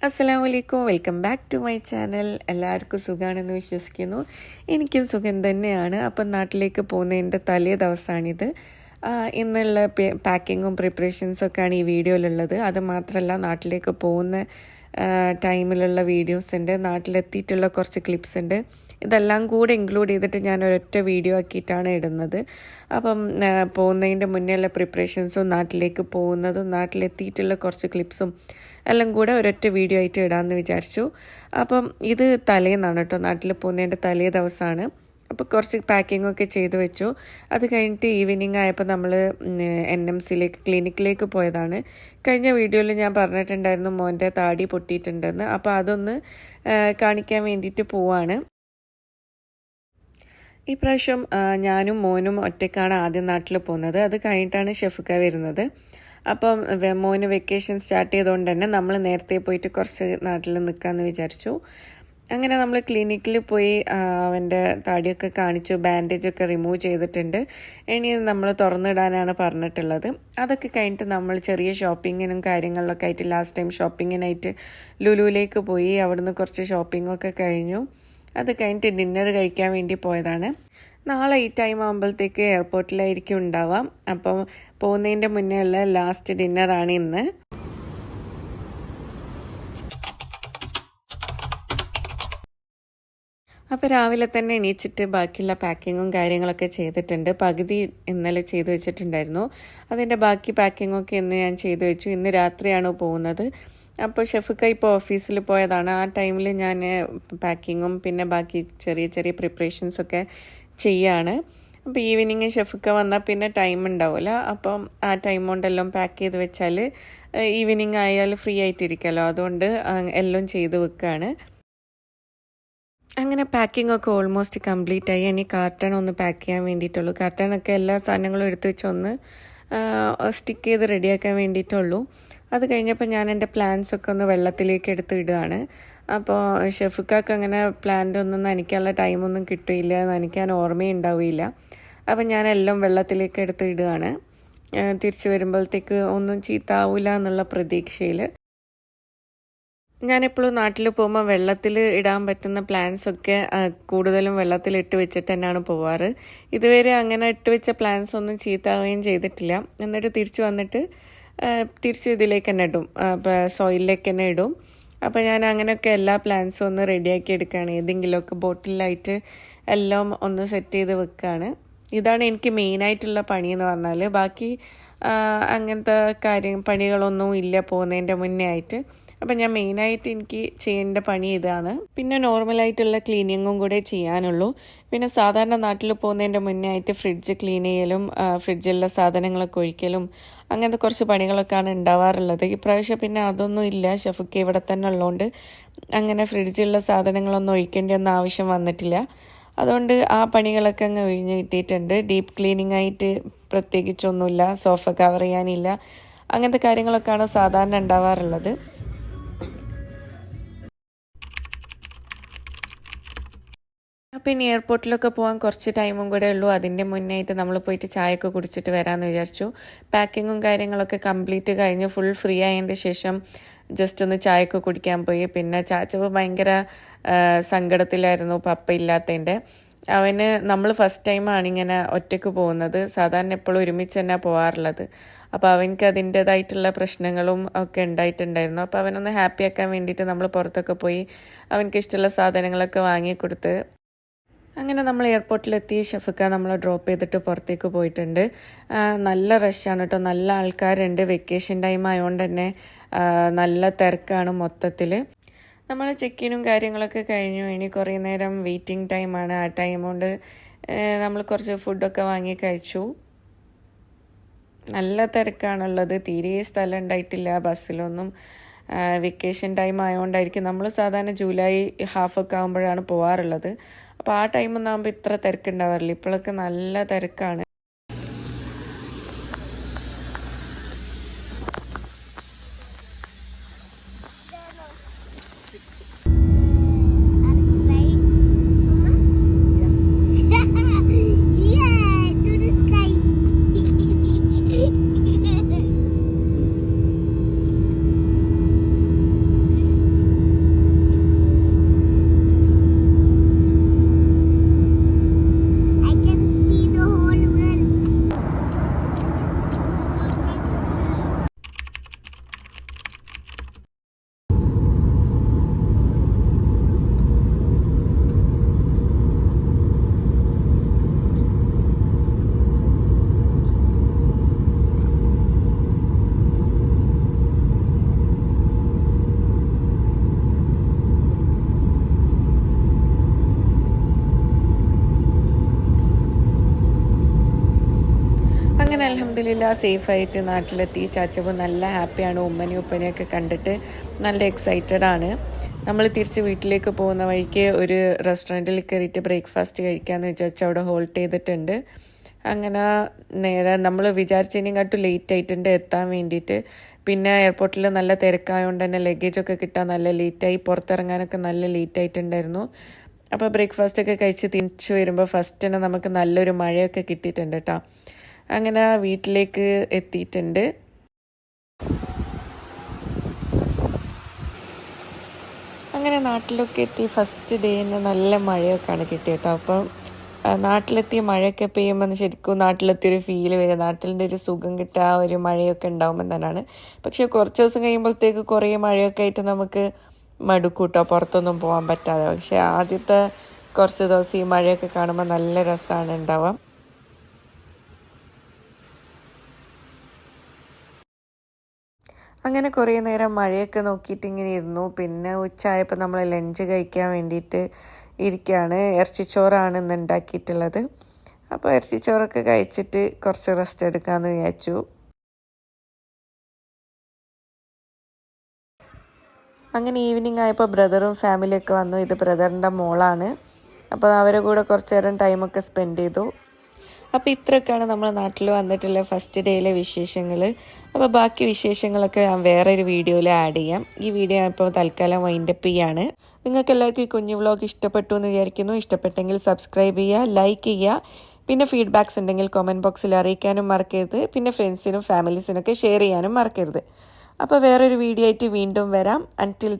അസ്സലാമു അലൈക്കും, welcome back to my channel. എല്ലാവർക്കും സുഖമാണെന്ന് വിശ്വസിക്കുന്നു. എനിക്കും സുഖം തന്നെയാണ്. അപ്പം നാട്ടിലേക്ക് പോകുന്നതിൻ്റെ തലേ ദിവസമാണിത്. ഇന്നുള്ള പാക്കിങ്ങും പ്രിപ്പറേഷൻസൊക്കെയാണ് ഈ വീഡിയോയിലുള്ളത്. അത് മാത്രമല്ല, നാട്ടിലേക്ക് പോകുന്ന ടൈമിലുള്ള വീഡിയോസ് ഉണ്ട്, നാട്ടിലെത്തിയിട്ടുള്ള കുറച്ച് ക്ലിപ്സ് ഉണ്ട്. ഇതെല്ലാം കൂടെ ഇൻക്ലൂഡ് ചെയ്തിട്ട് ഞാൻ ഒരൊറ്റ വീഡിയോ ആക്കിയിട്ടാണ് ഇടുന്നത്. അപ്പം പോകുന്നതിൻ്റെ മുന്നേയുള്ള പ്രിപ്പറേഷൻസും നാട്ടിലേക്ക് പോകുന്നതും നാട്ടിലെത്തിയിട്ടുള്ള കുറച്ച് ക്ലിപ്സും എല്ലാം കൂടെ ഒരൊറ്റ വീഡിയോ ആയിട്ട് ഇടാമെന്ന് വിചാരിച്ചു. അപ്പം ഇത് തലേന്നാണ് കേട്ടോ, നാട്ടിൽ പോകുന്നതിൻ്റെ തലേ ദിവസമാണ്. അപ്പോൾ കുറച്ച് പാക്കിങ്ങൊക്കെ ചെയ്ത് വെച്ചു. അത് കഴിഞ്ഞിട്ട് ഈവനിങ് ആയപ്പോൾ നമ്മൾ NMCയിലേക്ക് ക്ലിനിക്കിലേക്ക് പോയതാണ്. കഴിഞ്ഞ വീഡിയോയിൽ ഞാൻ പറഞ്ഞിട്ടുണ്ടായിരുന്നു മോൻ്റെ താടി പൊട്ടിയിട്ടുണ്ടെന്ന്. അപ്പോൾ അതൊന്ന് കാണിക്കാൻ വേണ്ടിയിട്ട് പോവാണ്. ഈ പ്രാവശ്യം ഞാനും മോനും ഒറ്റയ്ക്കാണ് ആദ്യം നാട്ടിൽ പോകുന്നത്. അത് കഴിഞ്ഞിട്ടാണ് ഷെഫുക്ക വരുന്നത്. അപ്പം മോന് വെക്കേഷൻ സ്റ്റാർട്ട് ചെയ്തുകൊണ്ട് തന്നെ നമ്മൾ നേരത്തെ പോയിട്ട് കുറച്ച് നാട്ടിൽ നിൽക്കാമെന്ന് വിചാരിച്ചു. അങ്ങനെ നമ്മൾ ക്ലിനിക്കിൽ പോയി അവൻ്റെ താടിയൊക്കെ കാണിച്ചു, ബാൻഡേജൊക്കെ റിമൂവ് ചെയ്തിട്ടുണ്ട്. ഇനി നമ്മൾ തുറന്നിടാനാണ് പറഞ്ഞിട്ടുള്ളത്. അതൊക്കെ കഴിഞ്ഞിട്ട് നമ്മൾ ചെറിയ ഷോപ്പിങ്ങിനും കാര്യങ്ങളിലൊക്കെ ആയിട്ട് ലാസ്റ്റ് ടൈം ഷോപ്പിങ്ങിനായിട്ട് ലുലുവിലേക്ക് പോയി. അവിടുന്ന് കുറച്ച് ഷോപ്പിങ്ങൊക്കെ കഴിഞ്ഞു. അത് കഴിഞ്ഞിട്ട് ഡിന്നർ കഴിക്കാൻ വേണ്ടി പോയതാണ്. നാളെ ഈ ടൈം ആകുമ്പോഴത്തേക്ക് എയർപോർട്ടിലായിരിക്കും ഉണ്ടാവാം. അപ്പം പോകുന്നതിൻ്റെ മുന്നേ ഉള്ള ലാസ്റ്റ് ഡിന്നറാണ് ഇന്ന്. അപ്പോൾ രാവിലെ തന്നെ എണീച്ചിട്ട് ബാക്കിയുള്ള പാക്കിങ്ങും കാര്യങ്ങളൊക്കെ ചെയ്തിട്ടുണ്ട്. പകുതി ഇന്നലെ ചെയ്തു വെച്ചിട്ടുണ്ടായിരുന്നു. അതിൻ്റെ ബാക്കി പാക്കിങ്ങൊക്കെ ഇന്ന് ഞാൻ ചെയ്തു വെച്ചു. ഇന്ന് രാത്രിയാണ് പോകുന്നത്. അപ്പോൾ ഷെഫുക്ക ഇപ്പോൾ ഓഫീസിൽ പോയതാണ്. ആ ടൈമിൽ ഞാൻ പാക്കിങ്ങും പിന്നെ ബാക്കി ചെറിയ ചെറിയ പ്രിപ്പറേഷൻസൊക്കെ ചെയ്യാണ്. അപ്പോൾ ഈവനിങ് ഷെഫുക്ക വന്നാൽ പിന്നെ ടൈം ഉണ്ടാവില്ല. അപ്പം ആ ടൈം കൊണ്ടെല്ലാം പാക്ക് ചെയ്ത് വെച്ചാൽ ഈവനിങ് ആയാൽ ഫ്രീ ആയിട്ടിരിക്കുമല്ലോ. അതുകൊണ്ട് എല്ലാം ചെയ്ത് വെക്കുകയാണ്. അങ്ങനെ പാക്കിംഗ് ഒക്കെ ഓൾമോസ്റ്റ് കംപ്ലീറ്റ് ആയി. ഇനി കാർട്ടൺ ഒന്ന് പാക്ക് ചെയ്യാൻ വേണ്ടിയിട്ടുള്ളൂ. കാർട്ടണൊക്കെ എല്ലാ സാധനങ്ങളും എടുത്ത് വെച്ച് ഒന്ന് സ്റ്റിക്ക് ചെയ്ത് റെഡിയാക്കാൻ വേണ്ടിയിട്ടുള്ളൂ. അത് കഴിഞ്ഞപ്പോൾ ഞാൻ എൻ്റെ പ്ലാന്റ്സൊക്കെ ഒന്ന് വെള്ളത്തിലേക്ക് എടുത്ത് ഇടുകയാണ്. അപ്പോൾ ഷെഫുക്കാർക്ക് അങ്ങനെ പ്ലാന്റ് ഒന്നും നനയ്ക്കാനുള്ള ടൈമൊന്നും കിട്ടില്ല, നനയ്ക്കാൻ ഓർമ്മയുണ്ടാവില്ല. അപ്പം ഞാനെല്ലാം വെള്ളത്തിലേക്ക് എടുത്ത് ഇടുകയാണ്. തിരിച്ച് വരുമ്പോഴത്തേക്ക് ഒന്നും ചീത്താവില്ല എന്നുള്ള പ്രതീക്ഷയിൽ. ഞാനെപ്പോഴും നാട്ടിൽ പോകുമ്പോൾ വെള്ളത്തിൽ ഇടാൻ പറ്റുന്ന പ്ലാന്റ്സൊക്കെ കൂടുതലും വെള്ളത്തിലിട്ട് വെച്ചിട്ട് തന്നെയാണ് പോവാറ്. ഇതുവരെ അങ്ങനെ ഇട്ട് വെച്ച പ്ലാന്റ്സ് ഒന്നും ചീത്താവുകയും ചെയ്തിട്ടില്ല. എന്നിട്ട് തിരിച്ച് വന്നിട്ട് തിരിച്ച് ഇതിലേക്ക് തന്നെ ഇടും, സോയിലിലേക്ക് തന്നെ ഇടും. അപ്പോൾ ഞാൻ അങ്ങനെയൊക്കെ എല്ലാ പ്ലാന്റ്സും ഒന്ന് റെഡിയാക്കി എടുക്കുകയാണ്. ഏതെങ്കിലുമൊക്കെ ബോട്ടിലായിട്ട് എല്ലാം ഒന്ന് സെറ്റ് ചെയ്ത് വെക്കുകയാണ്. ഇതാണ് എനിക്ക് മെയിനായിട്ടുള്ള പണിയെന്ന് പറഞ്ഞാൽ. ബാക്കി അങ്ങനത്തെ പണികളൊന്നും ഇല്ല പോകുന്നതിൻ്റെ മുന്നേ ആയിട്ട്. അപ്പം ഞാൻ മെയിനായിട്ട് എനിക്ക് ചെയ്യേണ്ട പണി ഇതാണ്. പിന്നെ നോർമലായിട്ടുള്ള ക്ലീനിങ്ങും കൂടെ ചെയ്യാനുള്ളൂ. പിന്നെ സാധാരണ നാട്ടിൽ പോകുന്നതിൻ്റെ മുന്നേ ആയിട്ട് ഫ്രിഡ്ജ് ക്ലീൻ ചെയ്യലും ഫ്രിഡ്ജിലുള്ള സാധനങ്ങളൊക്കെ ഒഴിക്കലും അങ്ങനത്തെ കുറച്ച് പണികളൊക്കെയാണ് ഉണ്ടാവാറുള്ളത്. ഇപ്രാവശ്യം പിന്നെ അതൊന്നും ഇല്ല. ഷെഫുക്ക് ഇവിടെ തന്നെ ഉള്ളതുകൊണ്ട് അങ്ങനെ ഫ്രിഡ്ജിലുള്ള സാധനങ്ങളൊന്നും ഒഴിക്കേണ്ട ആവശ്യം വന്നിട്ടില്ല. അതുകൊണ്ട് ആ പണികളൊക്കെ അങ്ങ് ഒഴിഞ്ഞ് കിട്ടിയിട്ടുണ്ട്. ഡീപ്പ് ക്ലീനിങ് ആയിട്ട് പ്രത്യേകിച്ചൊന്നുമില്ല. സോഫ കവർ ചെയ്യാനില്ല. അങ്ങനത്തെ കാര്യങ്ങളൊക്കെയാണ് സാധാരണ ഉണ്ടാവാറുള്ളത്. അപ്പോൾ ഇനി എയർപോർട്ടിലൊക്കെ പോകാൻ കുറച്ച് ടൈമും കൂടെ ഉള്ളൂ. അതിൻ്റെ മുന്നായിട്ട് നമ്മൾ പോയിട്ട് ചായയൊക്കെ കുടിച്ചിട്ട് വരാമെന്ന് വിചാരിച്ചു. പാക്കിങ്ങും കാര്യങ്ങളൊക്കെ കംപ്ലീറ്റ് കഴിഞ്ഞ് ഫുൾ ഫ്രീ ആയതിൻ്റെ ശേഷം ജസ്റ്റ് ഒന്ന് ചായയൊക്കെ കുടിക്കാൻ പോയി. പിന്നെ ചാച്ചപ്പോൾ ഭയങ്കര സങ്കടത്തിലായിരുന്നു പപ്പ ഇല്ലാത്തതിൻ്റെ. അവന് നമ്മൾ ഫസ്റ്റ് ടൈമാണ് ഇങ്ങനെ ഒറ്റയ്ക്ക് പോകുന്നത്. സാധാരണ എപ്പോഴും ഒരുമിച്ച് തന്നെ പോകാറുള്ളത്. അപ്പോൾ അവനക്ക് അതിൻ്റേതായിട്ടുള്ള പ്രശ്നങ്ങളും ഒക്കെ ഉണ്ടായിട്ടുണ്ടായിരുന്നു. അപ്പോൾ അവനൊന്ന് ഹാപ്പി ആക്കാൻ വേണ്ടിയിട്ട് നമ്മൾ പുറത്തൊക്കെ പോയി അവനക്ക് ഇഷ്ടമുള്ള സാധനങ്ങളൊക്കെ വാങ്ങിക്കൊടുത്ത് അങ്ങനെ നമ്മൾ എയർപോർട്ടിലെത്തി. ഷെഫുക്ക നമ്മളെ ഡ്രോപ്പ് ചെയ്തിട്ട് പുറത്തേക്ക് പോയിട്ടുണ്ട്. നല്ല റഷാണ് കേട്ടോ, നല്ല ആൾക്കാരുണ്ട്. വെക്കേഷൻ ടൈം ആയതുകൊണ്ട് തന്നെ നല്ല തിരക്കാണ് മൊത്തത്തിൽ. നമ്മൾ ചെക്കിനും കാര്യങ്ങളൊക്കെ കഴിഞ്ഞു. ഇനി കുറേ നേരം വെയിറ്റിംഗ് ടൈമാണ്. ആ ടൈം കൊണ്ട് നമ്മൾ കുറച്ച് ഫുഡൊക്കെ വാങ്ങി കഴിച്ചു. നല്ല തിരക്കാണുള്ളത്. തീരെ സ്ഥലം ഉണ്ടായിട്ടില്ല ബസ്സിലൊന്നും. Vacation time ആയതുകൊണ്ടായിരിക്കും. നമ്മൾ സാധാരണ ജൂലൈ ഹാഫൊക്കെ ആകുമ്പോഴാണ് പോകാറുള്ളത്. അപ്പോൾ ആ ടൈമൊന്നും ആകുമ്പോൾ ഇത്ര തിരക്കുണ്ടാവാറില്ല. ഇപ്പോഴൊക്കെ നല്ല തിരക്കാണ്. അങ്ങനെ അൽഹംദുലില്ലാ സേഫായിട്ട് നാട്ടിലെത്തി. ചാച്ചപ്പൻ നല്ല ഹാപ്പിയാണ്. ഉമ്മനെയും ഉപ്പനെയൊക്കെ കണ്ടിട്ട് നല്ല എക്സൈറ്റഡ് ആണ്. നമ്മൾ തിരിച്ച് വീട്ടിലേക്ക് പോകുന്ന വഴിക്ക് ഒരു റെസ്റ്റോറൻറ്റിൽ കയറിയിട്ട് ബ്രേക്ക്ഫാസ്റ്റ് കഴിക്കാമെന്ന് വിചാരിച്ചു അവിടെ ഹോൾട്ട് ചെയ്തിട്ടുണ്ട്. അങ്ങനെ നേരെ നമ്മൾ വിചാരിച്ചതിനെക്കാട്ടും ലേറ്റ് ആയിട്ടുണ്ട് എത്താൻ വേണ്ടിയിട്ട്. പിന്നെ എയർപോർട്ടിൽ നല്ല തിരക്കായതുകൊണ്ട് തന്നെ ലഗേജൊക്കെ കിട്ടാൻ നല്ല ലേറ്റായി. പുറത്തിറങ്ങാനൊക്കെ നല്ല ലേറ്റ് ആയിട്ടുണ്ടായിരുന്നു. അപ്പോൾ ബ്രേക്ക്ഫാസ്റ്റൊക്കെ കഴിച്ച് തിരിച്ച് വരുമ്പോൾ ഫസ്റ്റ് തന്നെ നമുക്ക് നല്ലൊരു മഴയൊക്കെ കിട്ടിയിട്ടുണ്ട് കേട്ടോ. അങ്ങനെ വീട്ടിലേക്ക് എത്തിയിട്ടുണ്ട്. അങ്ങനെ നാട്ടിലൊക്കെ എത്തി ഫസ്റ്റ് ഡേന്ന് നല്ല മഴയൊക്കെയാണ് കിട്ടിയത് കേട്ടോ. അപ്പം നാട്ടിലെത്തിയ മഴയൊക്കെ പെയ്യുമ്പോൾ ശരിക്കും നാട്ടിലെത്തിയൊരു ഫീല് വരും. നാട്ടിൻ്റെ ഒരു സുഖം കിട്ടുക ആ ഒരു മഴയൊക്കെ ഉണ്ടാകുമ്പോൾ തന്നെയാണ്. പക്ഷേ കുറച്ച് ദിവസം കഴിയുമ്പോഴത്തേക്ക് കുറേ മഴയൊക്കെ ആയിട്ട് നമുക്ക് മടുക്കൂട്ടോ, പുറത്തൊന്നും പോകാൻ പറ്റാതെ. പക്ഷേ ആദ്യത്തെ കുറച്ച് ദിവസം ഈ മഴയൊക്കെ കാണുമ്പോൾ നല്ല രസമാണ് ഉണ്ടാവുക. അങ്ങനെ കുറേ നേരം മഴയൊക്കെ നോക്കിയിട്ട് ഇങ്ങനെ ഇരുന്നു. പിന്നെ ഉച്ചയായപ്പോൾ നമ്മൾ ലഞ്ച് കഴിക്കാൻ വേണ്ടിയിട്ട് ഇരിക്കുകയാണ്. ഇറച്ചിച്ചോറാണ് ഇന്ന് ഉണ്ടാക്കിയിട്ടുള്ളത്. അപ്പോൾ ഇറച്ചിച്ചോറൊക്കെ കഴിച്ചിട്ട് കുറച്ച് റെസ്റ്റ് എടുക്കാമെന്ന് വിചാരിച്ചു. അങ്ങനെ ഈവനിങ് ആയപ്പോൾ ബ്രദറും ഫാമിലിയൊക്കെ വന്നു. ഇത് ബ്രദറിൻ്റെ മോളാണ്. അപ്പോൾ അവരെ കൂടെ കുറച്ച് നേരം ടൈമൊക്കെ സ്പെൻഡ് ചെയ്തു. അപ്പോൾ ഇത്രയൊക്കെയാണ് നമ്മുടെ നാട്ടിൽ വന്നിട്ടുള്ള ഫസ്റ്റ് ഡേയിലെ വിശേഷങ്ങൾ. അപ്പോൾ ബാക്കി വിശേഷങ്ങളൊക്കെ ഞാൻ വേറൊരു വീഡിയോയിൽ ആഡ് ചെയ്യാം. ഈ വീഡിയോ ഞാൻ ഇപ്പോൾ തൽക്കാലം വൈൻഡപ്പ് ചെയ്യാണ്. നിങ്ങൾക്ക് എല്ലാവർക്കും ഈ കുഞ്ഞു വ്ലോഗ് ഇഷ്ടപ്പെട്ടു എന്ന് വിചാരിക്കുന്നു. ഇഷ്ടപ്പെട്ടെങ്കിൽ സബ്സ്ക്രൈബ് ചെയ്യുക, ലൈക്ക് ചെയ്യുക. പിന്നെ ഫീഡ്ബാക്ക്സ് ഉണ്ടെങ്കിൽ കമൻറ്റ് ബോക്സിൽ അറിയിക്കാനും മറക്കരുത്. പിന്നെ ഫ്രണ്ട്സിനും ഫാമിലീസിനൊക്കെ ഷെയർ ചെയ്യാനും മറക്കരുത്. അപ്പോൾ വേറൊരു വീഡിയോ ആയിട്ട് വീണ്ടും വരാം. അൻറ്റിൽ